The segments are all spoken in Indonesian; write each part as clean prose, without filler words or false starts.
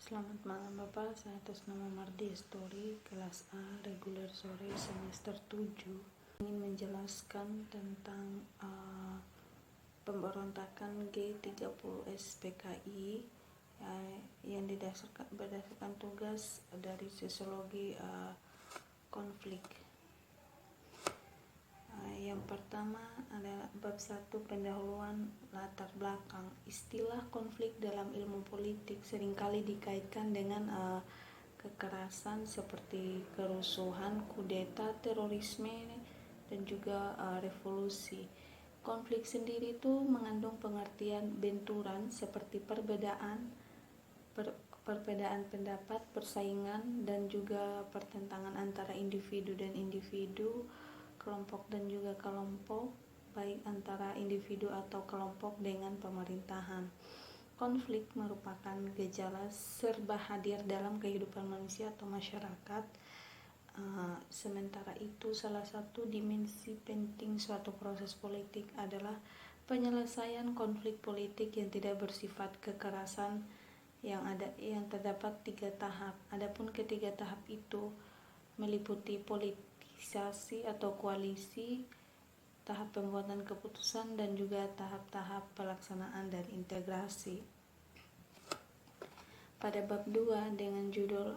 Selamat malam Bapak, saya atas nama Mardi Story, kelas A, reguler sore semester 7. Ingin menjelaskan tentang pemberontakan G30S PKI yang berdasarkan tugas dari sosiologi konflik. Yang pertama adalah bab 1, pendahuluan latar belakang. Istilah konflik dalam ilmu politik seringkali dikaitkan dengan kekerasan seperti kerusuhan, kudeta, terorisme, dan juga revolusi. Konflik sendiri itu mengandung pengertian benturan seperti perbedaan pendapat, persaingan, dan juga pertentangan antara individu dan individu, kelompok dan juga kelompok, baik antara individu atau kelompok dengan pemerintahan. Konflik merupakan gejala serba hadir dalam kehidupan manusia atau masyarakat. Sementara itu, salah satu dimensi penting suatu proses politik adalah penyelesaian konflik politik yang tidak bersifat kekerasan yang terdapat 3 tahap. Adapun ketiga tahap itu meliputi politisasi atau koalisi, tahap pembuatan keputusan, dan juga tahap-tahap pelaksanaan dan integrasi. Pada bab 2 dengan judul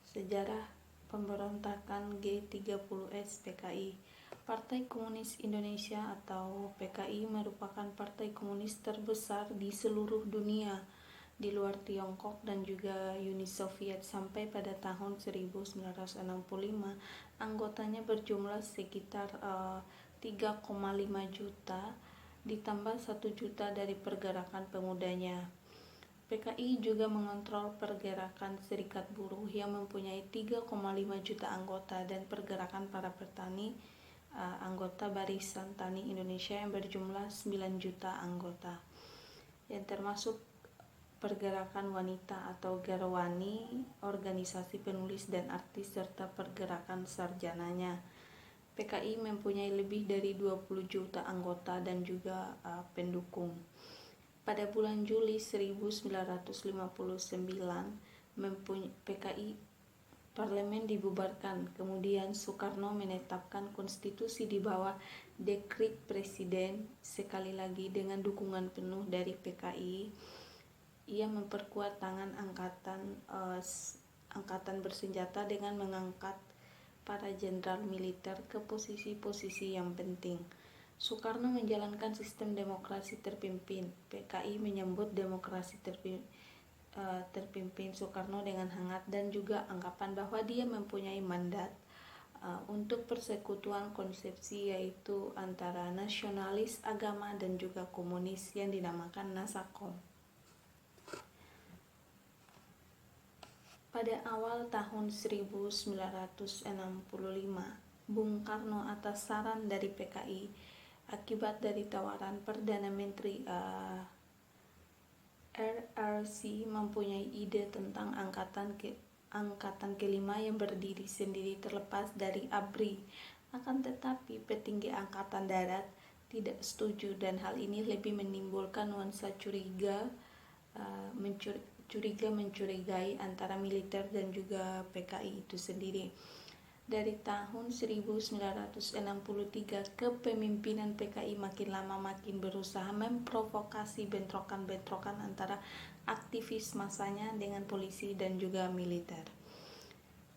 Sejarah Pemberontakan G30S PKI. Partai Komunis Indonesia atau PKI merupakan partai komunis terbesar di seluruh dunia di luar Tiongkok dan juga Uni Soviet. Sampai pada tahun 1965 anggotanya berjumlah sekitar 3,5 juta ditambah 1 juta dari pergerakan pemudanya. PKI juga mengontrol pergerakan Serikat Buruh yang mempunyai 3,5 juta anggota dan pergerakan para petani anggota Barisan Tani Indonesia yang berjumlah 9 juta anggota, yang termasuk pergerakan wanita atau Garwani, organisasi penulis dan artis, serta pergerakan sarjananya. PKI mempunyai lebih dari 20 juta anggota dan juga pendukung. Pada bulan Juli 1959, PKI parlemen dibubarkan. Kemudian Soekarno menetapkan konstitusi di bawah dekret presiden. Sekali lagi dengan dukungan penuh dari PKI. Ia memperkuat tangan angkatan bersenjata dengan mengangkat para jenderal militer ke posisi-posisi yang penting. Soekarno menjalankan sistem demokrasi terpimpin. PKI menyambut demokrasi terpimpin Soekarno dengan hangat dan juga anggapan bahwa dia mempunyai mandat untuk persekutuan konsepsi, yaitu antara nasionalis, agama, dan juga komunis yang dinamakan Nasakom. Pada awal tahun 1965, Bung Karno atas saran dari PKI akibat dari tawaran Perdana Menteri RRC mempunyai ide tentang angkatan kelima yang berdiri sendiri terlepas dari ABRI. Akan tetapi petinggi angkatan darat tidak setuju dan hal ini lebih menimbulkan nuansa mencurigai antara militer dan juga PKI itu sendiri. Dari tahun 1963, kepemimpinan PKI makin lama makin berusaha memprovokasi bentrokan-bentrokan antara aktivis masanya dengan polisi dan juga militer.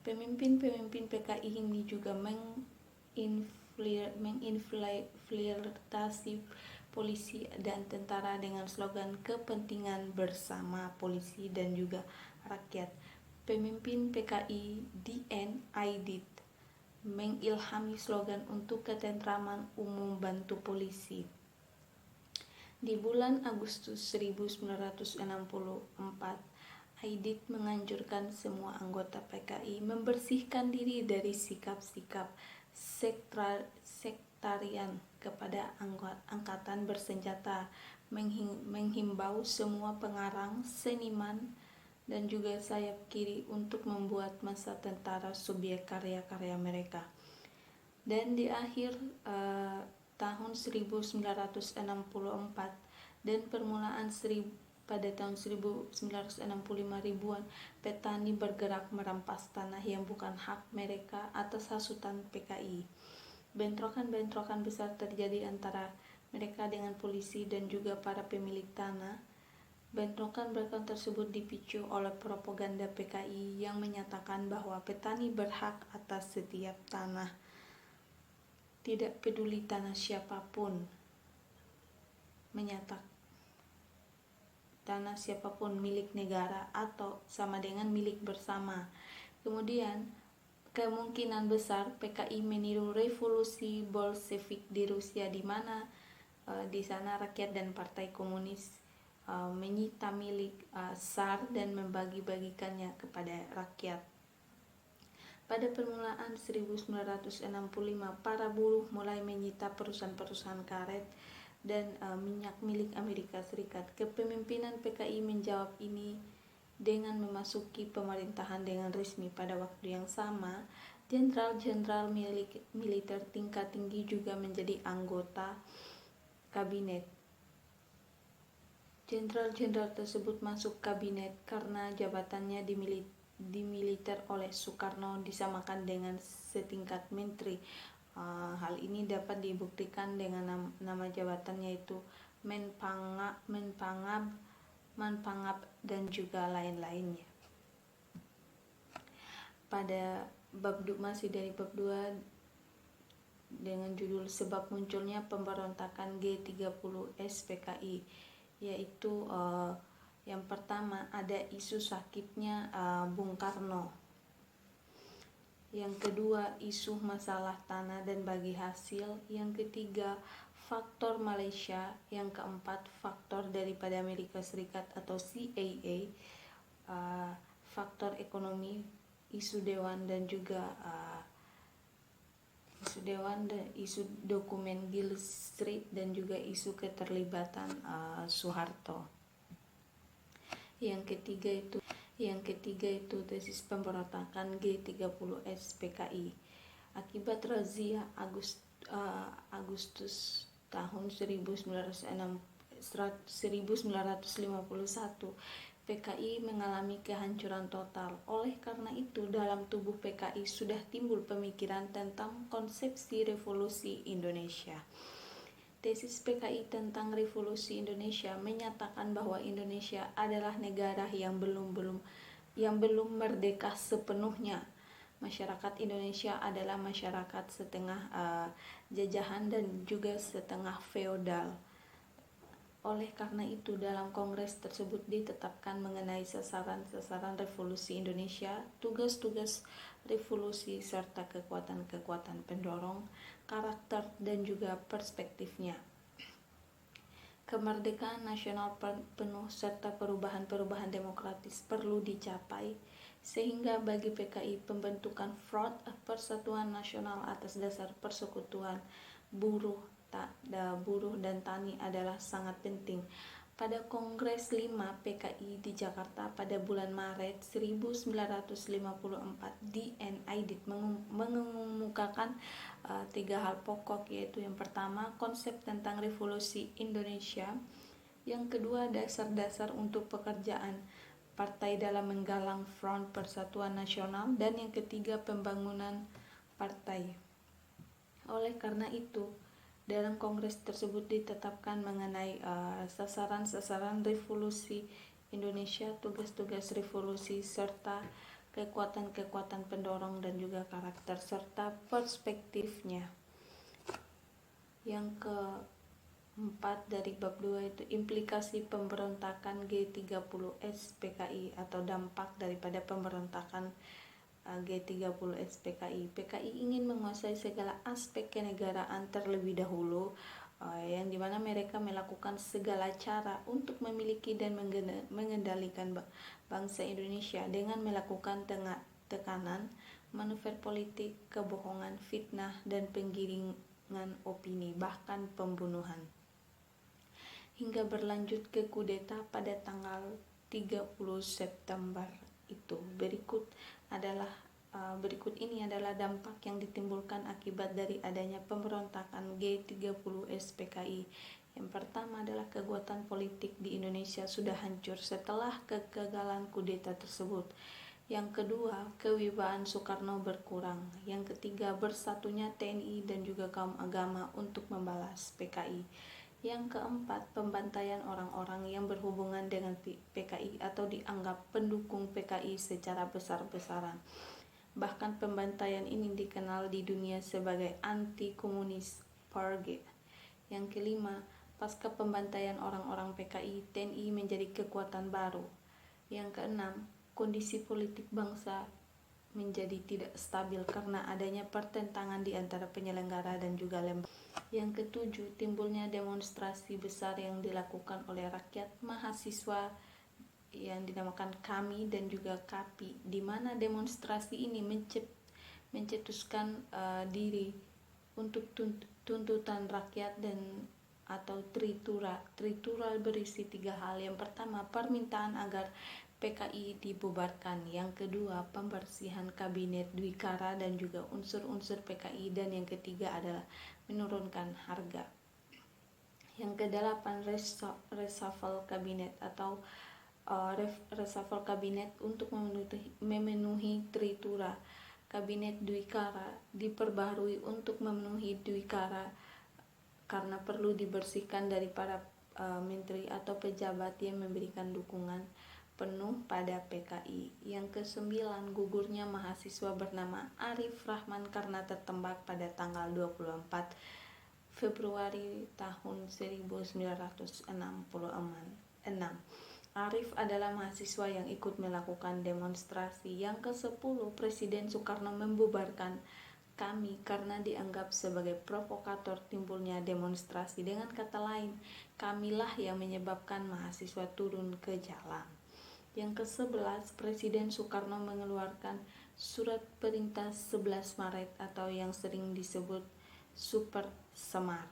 Pemimpin-pemimpin PKI ini juga menginfiltrasi polisi dan tentara dengan slogan kepentingan bersama polisi dan juga rakyat. Pemimpin PKI DN Aidit mengilhami slogan untuk ketentraman umum bantu polisi. Di bulan Agustus 1964, Aidit menganjurkan semua anggota PKI membersihkan diri dari sikap-sikap sektarian kepada angkatan bersenjata, menghimbau semua pengarang, seniman, dan juga sayap kiri untuk membuat masa tentara subjek karya-karya mereka. Dan di akhir tahun 1964 dan pada tahun 1965 ribuan petani bergerak merampas tanah yang bukan hak mereka atas hasutan PKI. Bentrokan-bentrokan besar terjadi antara mereka dengan polisi dan juga para pemilik tanah. Bentrokan-bentrokan tersebut dipicu oleh propaganda PKI yang menyatakan bahwa petani berhak atas setiap tanah, tidak peduli tanah siapapun, menyatakan tanah siapapun milik negara atau sama dengan milik bersama. Kemudian kemungkinan besar PKI meniru revolusi Bolshevik di Rusia, di mana di sana rakyat dan Partai Komunis menyita milik Tsar dan membagi-bagikannya kepada rakyat. Pada permulaan 1965, para buruh mulai menyita perusahaan-perusahaan karet dan minyak milik Amerika Serikat. Kepemimpinan PKI menjawab ini dengan memasuki pemerintahan dengan resmi. Pada waktu yang sama, jenderal-jenderal militer tingkat tinggi juga menjadi anggota kabinet. Jenderal-jenderal tersebut masuk kabinet karena jabatannya di militer oleh Soekarno disamakan dengan setingkat menteri. Hal ini dapat dibuktikan dengan nama jabatannya, yaitu Menpangab, Manpangab, dan juga lain-lainnya. Pada masih dari bab 2 dengan judul sebab munculnya pemberontakan G30S PKI, yaitu yang pertama ada isu sakitnya Bung Karno, yang kedua isu masalah tanah dan bagi hasil, yang ketiga faktor Malaysia, yang keempat faktor daripada Amerika Serikat atau CIA, faktor ekonomi, isu dewan dan juga isu dokumen Gill Street dan juga isu keterlibatan Soeharto. Yang ketiga itu tesis pemberontakan G30S PKI. Akibat razia Agustus tahun 1951, PKI mengalami kehancuran total. Oleh karena itu, dalam tubuh PKI sudah timbul pemikiran tentang konsepsi revolusi Indonesia. Tesis PKI tentang revolusi Indonesia menyatakan bahwa Indonesia adalah negara yang belum merdeka sepenuhnya. Masyarakat Indonesia adalah masyarakat setengah jajahan dan juga setengah feodal. Oleh karena itu, dalam kongres tersebut ditetapkan mengenai sasaran-sasaran revolusi Indonesia, tugas-tugas revolusi serta kekuatan-kekuatan pendorong, karakter dan juga perspektifnya. Kemerdekaan nasional penuh serta perubahan-perubahan demokratis perlu dicapai, sehingga bagi PKI pembentukan Front Persatuan Nasional atas dasar persekutuan buruh dan tani adalah sangat penting. Pada Kongres 5 PKI di Jakarta pada bulan Maret 1954, DNID mengemukakan 3 hal pokok, yaitu yang pertama konsep tentang revolusi Indonesia, yang kedua dasar-dasar untuk pekerjaan partai dalam menggalang Front Persatuan Nasional, dan yang ketiga pembangunan partai. Oleh karena itu, dalam kongres tersebut ditetapkan mengenai sasaran-sasaran revolusi Indonesia, tugas-tugas revolusi serta kekuatan-kekuatan pendorong dan juga karakter serta perspektifnya. Yang keempat dari bab 2 itu implikasi pemberontakan G30S PKI atau dampak daripada pemberontakan G30S PKI. PKI ingin menguasai segala aspek kenegaraan terlebih dahulu, yang dimana mereka melakukan segala cara untuk memiliki dan mengendalikan bangsa Indonesia dengan melakukan tekanan, manuver politik, kebohongan, fitnah, dan penggiringan opini, bahkan pembunuhan. Hingga berlanjut ke kudeta pada tanggal 30 September itu. Berikut ini adalah dampak yang ditimbulkan akibat dari adanya pemberontakan G30S PKI. Yang pertama adalah kekuatan politik di Indonesia sudah hancur setelah kegagalan kudeta tersebut. Yang kedua, kewibawaan Soekarno berkurang. Yang ketiga, bersatunya TNI dan juga kaum agama untuk membalas PKI. Yang keempat, pembantaian orang-orang yang berhubungan dengan PKI atau dianggap pendukung PKI secara besar-besaran. Bahkan pembantaian ini dikenal di dunia sebagai anti-komunis purge. Yang kelima, pasca pembantaian orang-orang PKI, TNI menjadi kekuatan baru. Yang keenam, kondisi politik bangsa menjadi tidak stabil karena adanya pertentangan di antara penyelenggara dan juga lembaga. Yang ketujuh, timbulnya demonstrasi besar yang dilakukan oleh rakyat mahasiswa yang dinamakan KAMI dan juga KAPI, di mana demonstrasi ini mencetuskan diri untuk tuntutan rakyat dan atau tritura. Tritura berisi 3 hal. Yang pertama, permintaan agar PKI dibubarkan. Yang kedua, pembersihan kabinet Dwikara dan juga unsur-unsur PKI. Dan yang ketiga adalah menurunkan harga. Yang kedelapan, reshuffle kabinet atau reshuffle kabinet untuk memenuhi tritura. Kabinet Dwikara diperbaharui untuk memenuhi Dwikara karena perlu dibersihkan dari para menteri atau pejabat yang memberikan dukungan penuh pada PKI. Yang kesembilan, gugurnya mahasiswa bernama Arif Rahman karena tertembak pada tanggal 24 Februari tahun 1966. Arif adalah mahasiswa yang ikut melakukan demonstrasi. Yang ke-10, Presiden Soekarno membubarkan KAMI karena dianggap sebagai provokator timbulnya demonstrasi. Dengan kata lain, kamilah yang menyebabkan mahasiswa turun ke jalan. Yang ke-11, Presiden Soekarno mengeluarkan Surat Perintah 11 Maret atau yang sering disebut Super Semar.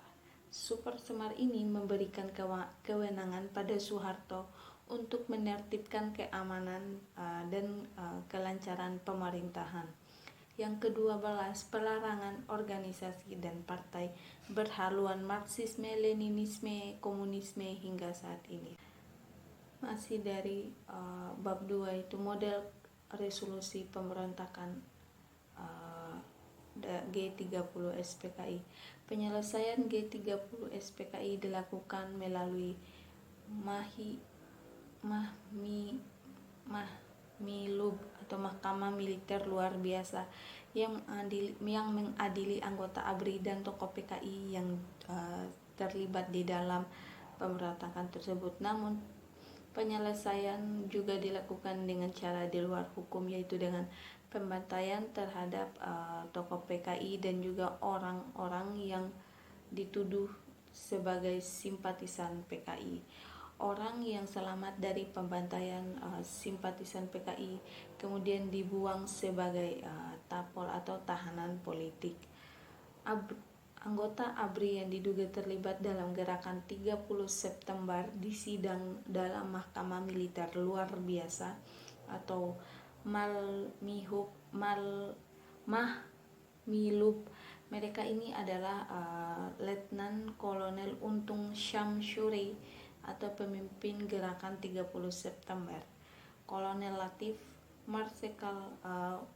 Super Semar ini memberikan kewenangan pada Soeharto untuk menertibkan keamanan dan kelancaran pemerintahan. Yang ke-12, pelarangan organisasi dan partai berhaluan Marxisme, Leninisme, Komunisme hingga saat ini. Masih dari bab 2 itu model resolusi pemberontakan G30 SPKI. Penyelesaian G30 SPKI dilakukan melalui Mahmilub atau Mahkamah Militer Luar Biasa yang mengadili anggota ABRI dan tokoh PKI yang terlibat di dalam pemberontakan tersebut. Namun penyelesaian juga dilakukan dengan cara di luar hukum, yaitu dengan pembantaian terhadap tokoh PKI dan juga orang-orang yang dituduh sebagai simpatisan PKI. Orang yang selamat dari pembantaian simpatisan PKI kemudian dibuang sebagai tapol atau tahanan politik. Anggota ABRI yang diduga terlibat dalam gerakan 30 September disidang dalam Mahkamah Militer Luar Biasa atau Mahmilub. Mereka ini adalah Letnan Kolonel Untung Syamsuri atau pemimpin gerakan 30 September, Kolonel Latif, Marsikal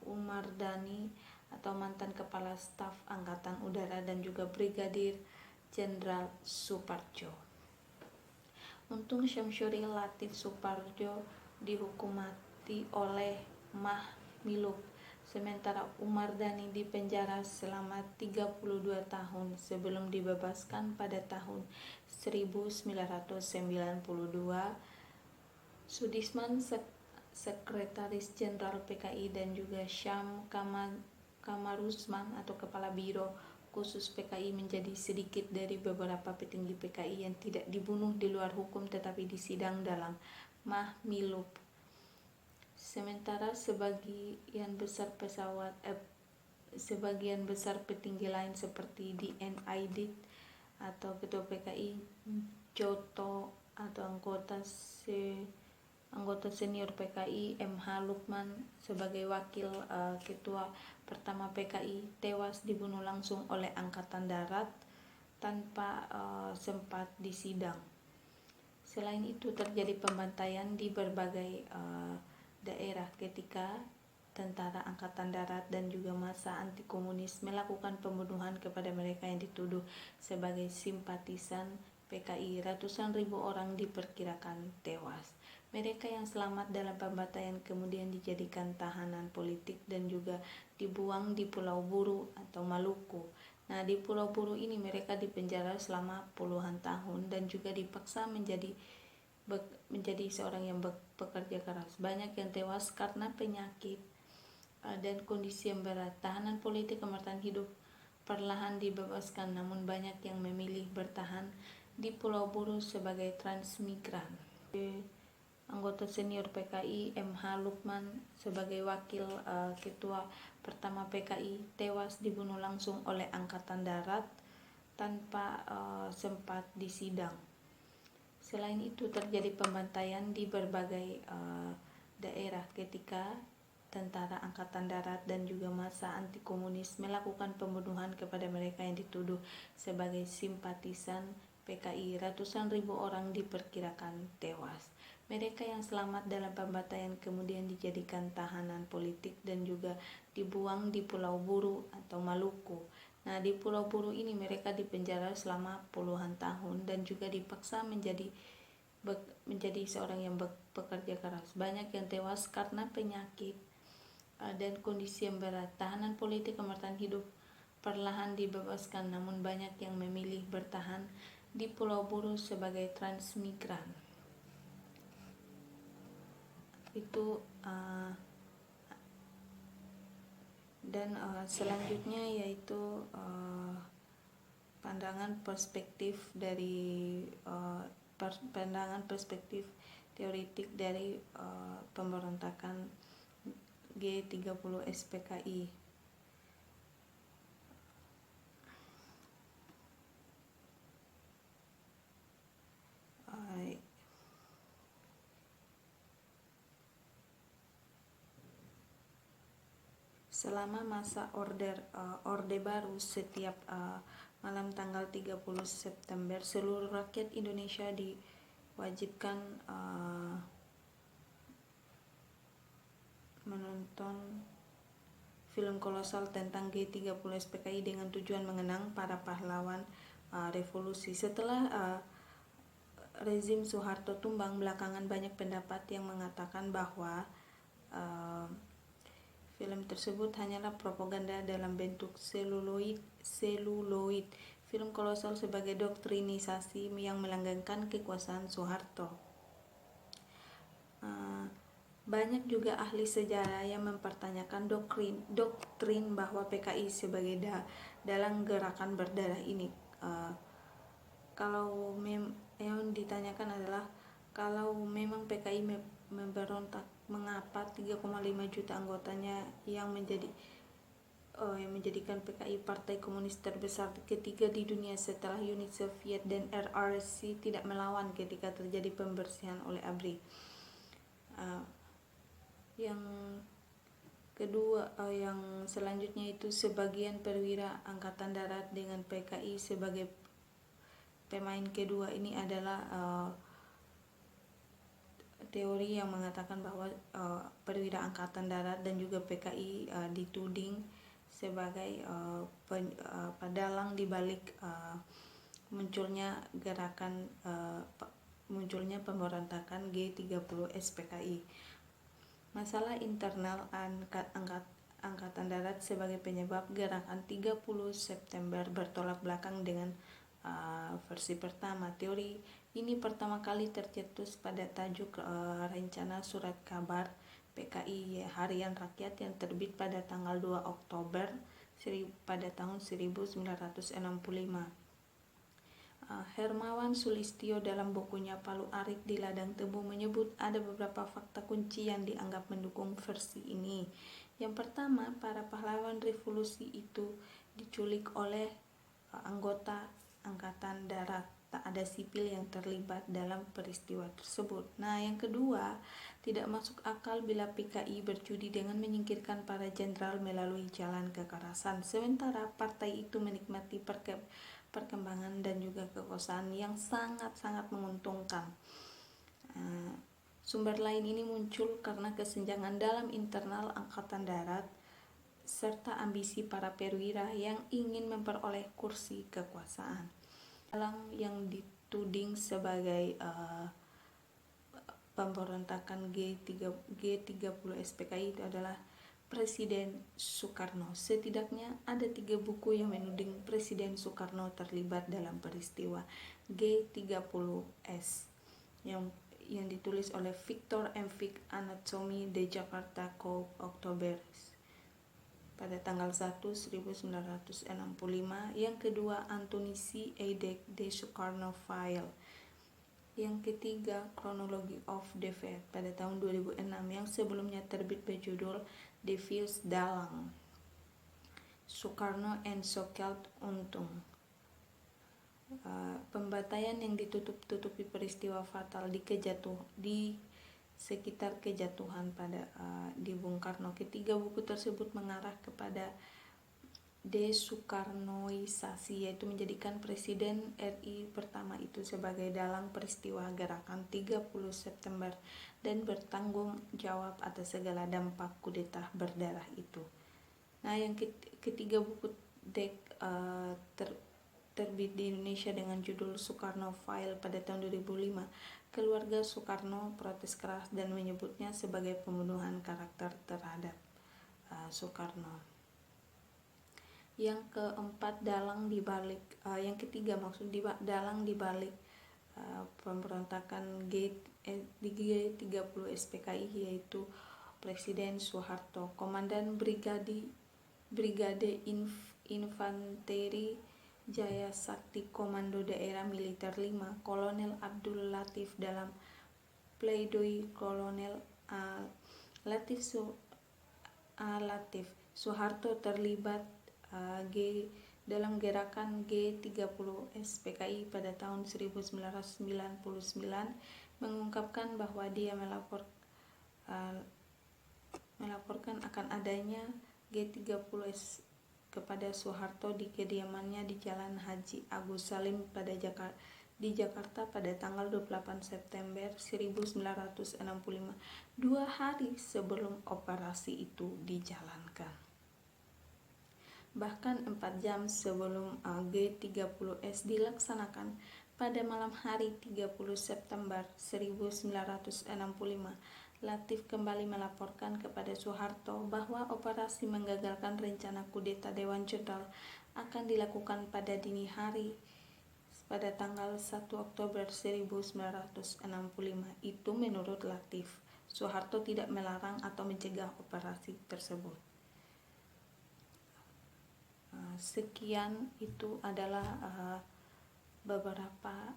Umardani atau mantan Kepala Staf Angkatan Udara dan juga Brigadir Jenderal Suparjo. Untung Syamsuri, Latif, Suparjo dihukum mati oleh Mahmilub, sementara Umardani dipenjara selama 32 tahun sebelum dibebaskan pada tahun 1992. Sudisman, Sekretaris Jenderal PKI, dan juga Syam Kamaruzman atau Kepala Biro Khusus PKI menjadi sedikit dari beberapa petinggi PKI yang tidak dibunuh di luar hukum tetapi disidang dalam Mahmilub. Sementara sebagian besar petinggi lain seperti DN Aidit atau Ketua PKI, Joto atau anggota senior PKI, MH Lukman sebagai wakil ketua pertama PKI tewas dibunuh langsung oleh Angkatan Darat tanpa sempat disidang. Selain itu terjadi pembantaian di berbagai daerah ketika tentara angkatan darat dan juga massa anti komunis melakukan pembunuhan kepada mereka yang dituduh sebagai simpatisan PKI. Ratusan ribu orang diperkirakan tewas. Mereka yang selamat dalam pembantaian kemudian dijadikan tahanan politik dan juga dibuang di Pulau Buru atau Maluku. Nah, di Pulau Buru ini mereka dipenjara selama puluhan tahun dan juga dipaksa menjadi seorang yang bekerja keras. Banyak yang tewas karena penyakit dan kondisi yang berat. Tahanan politik kemertaan hidup perlahan dibebaskan, namun banyak yang memilih bertahan di Pulau Buru sebagai transmigran. Anggota senior PKI MH Lukman sebagai wakil ketua pertama PKI tewas dibunuh langsung oleh Angkatan Darat tanpa sempat disidang. Selain itu terjadi pembantaian di berbagai daerah ketika tentara angkatan darat dan juga massa anti komunis melakukan pembunuhan kepada mereka yang dituduh sebagai simpatisan PKI. Ratusan ribu orang diperkirakan tewas. Mereka yang selamat dalam pembantaian kemudian dijadikan tahanan politik dan juga dibuang di Pulau Buru atau Maluku. Nah, di Pulau Buru ini mereka dipenjara selama puluhan tahun dan juga dipaksa menjadi seorang yang bekerja keras. Banyak yang tewas karena penyakit dan kondisi yang berat. Tahanan politik kemertaan hidup perlahan dibebaskan, namun banyak yang memilih bertahan di Pulau Buru sebagai transmigran. Itu selanjutnya yaitu pandangan perspektif teoritik dari pemberontakan G30 SPKI. Selama masa Orde Baru, setiap malam tanggal 30 September, seluruh rakyat Indonesia diwajibkan menonton film kolosal tentang G30 SPKI dengan tujuan mengenang para pahlawan revolusi. Setelah rezim Soeharto tumbang, belakangan banyak pendapat yang mengatakan bahwa film tersebut hanyalah propaganda dalam bentuk seluloid. Film kolosal sebagai doktrinisasi yang melanggengkan kekuasaan Soeharto. Banyak juga ahli sejarah yang mempertanyakan doktrin bahwa PKI sebagai dalam gerakan berdarah ini. Yang ditanyakan adalah kalau memang PKI memberontak, mengapa 3,5 juta anggotanya yang menjadikan PKI partai komunis terbesar ketiga di dunia setelah Uni Soviet dan RRC tidak melawan ketika terjadi pembersihan oleh ABRI. Yang kedua, yang selanjutnya itu sebagian perwira angkatan darat dengan PKI sebagai pemain kedua. Ini adalah teori yang mengatakan bahwa perwira angkatan darat dan juga PKI dituding sebagai padalang di balik munculnya pemberontakan G30 SPKI. Masalah internal angkatan darat sebagai penyebab gerakan 30 September bertolak belakang dengan versi pertama. Teori ini pertama kali tercetus pada tajuk Rencana Surat Kabar PKI Harian Rakyat yang terbit pada tanggal 2 Oktober pada tahun 1965. Hermawan Sulistyo dalam bukunya Palu Arit di Ladang Tebu menyebut ada beberapa fakta kunci yang dianggap mendukung versi ini. Yang pertama, para pahlawan revolusi itu diculik oleh anggota angkatan darat. Tak ada sipil yang terlibat dalam peristiwa tersebut. Nah, yang kedua, tidak masuk akal bila PKI berjudi dengan menyingkirkan para jenderal melalui jalan kekerasan, sementara partai itu menikmati perkembangan dan juga kekuasaan yang sangat-sangat menguntungkan. Sumber lain ini muncul karena kesenjangan dalam internal Angkatan Darat serta ambisi para perwira yang ingin memperoleh kursi kekuasaan. Dalang yang dituding sebagai pemberontakan G30 SPKI itu adalah Presiden Soekarno. Setidaknya ada 3 buku yang menuding Presiden Soekarno terlibat dalam peristiwa G30S yang ditulis oleh Victor M. Fick, Anatomy de Jakarta Co. Oktober pada tanggal 1 1965. Yang kedua, Anthony C. Eidek, The Sukarno File. Yang ketiga, Chronology of the Fate pada tahun 2006 yang sebelumnya terbit berjudul The Fuse Dalang, Soekarno and So-Called Untung. Pembantaian yang ditutup-tutupi peristiwa fatal di sekitar kejatuhan pada di Bung Karno. Ketiga buku tersebut mengarah kepada desoekarnoisasi, yaitu menjadikan Presiden RI pertama itu sebagai dalang peristiwa gerakan 30 September dan bertanggung jawab atas segala dampak kudeta berdarah itu. Nah, yang ketiga buku terbit di Indonesia dengan judul Soekarno File pada tahun 2005. Keluarga Soekarno protes keras dan menyebutnya sebagai pembunuhan karakter terhadap Soekarno. Yang keempat, dalang dibalik pemberontakan G30 SPKI, yaitu Presiden Soeharto. Komandan Brigade Infanteri Jaya Sakti Komando Daerah Militer 5, Kolonel Abdul Latif. Dalam pledoi Kolonel Latif Soeharto terlibat dalam gerakan G30 SPKI pada tahun 1999, mengungkapkan bahwa dia melaporkan akan adanya G30S kepada Soeharto di kediamannya di Jalan Haji Agus Salim di Jakarta pada tanggal 28 September 1965, 2 hari sebelum operasi itu dijalankan. Bahkan 4 jam sebelum G30S dilaksanakan, pada malam hari 30 September 1965, Latif kembali melaporkan kepada Soeharto bahwa operasi menggagalkan rencana kudeta Dewan Jenderal akan dilakukan pada dini hari pada tanggal 1 Oktober 1965. Itu menurut Latif. Soeharto tidak melarang atau mencegah operasi tersebut. Sekian itu adalah beberapa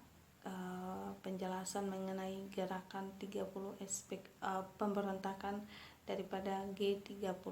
penjelasan mengenai gerakan 30 pemberontakan daripada G30